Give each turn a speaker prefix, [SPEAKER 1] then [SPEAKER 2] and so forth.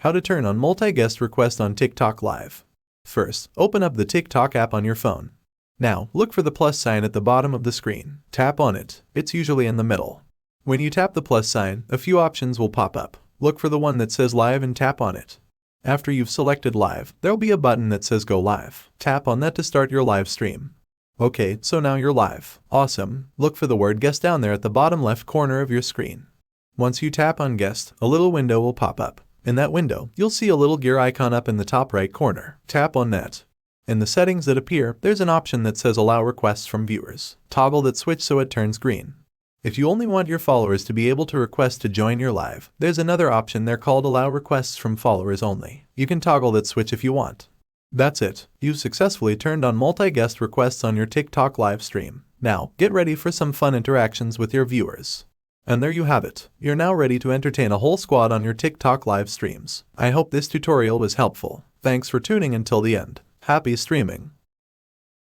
[SPEAKER 1] How to turn on multi-guest request on TikTok Live. First, open up the TikTok app on your phone. Now, look for the plus sign at the bottom of the screen. Tap on it. It's usually in the middle. When you tap the plus sign, a few options will pop up. Look for the one that says Live and tap on it. After you've selected Live, there'll be a button that says Go Live. Tap on that to start your live stream. Okay, so now you're live. Awesome. Look for the word Guest down there at the bottom left corner of your screen. Once you tap on Guest, a little window will pop up. In that window, you'll see a little gear icon up in the top right corner. Tap on that. In the settings that appear, there's an option that says Allow Requests from Viewers. Toggle that switch so it turns green. If you only want your followers to be able to request to join your live, there's another option there called Allow Requests from Followers Only. You can toggle that switch if you want. That's it. You've successfully turned on multi-guest requests on your TikTok live stream. Now, get ready for some fun interactions with your viewers. And there you have it. You're now ready to entertain a whole squad on your TikTok live streams. I hope this tutorial was helpful. Thanks for tuning until the end. Happy streaming.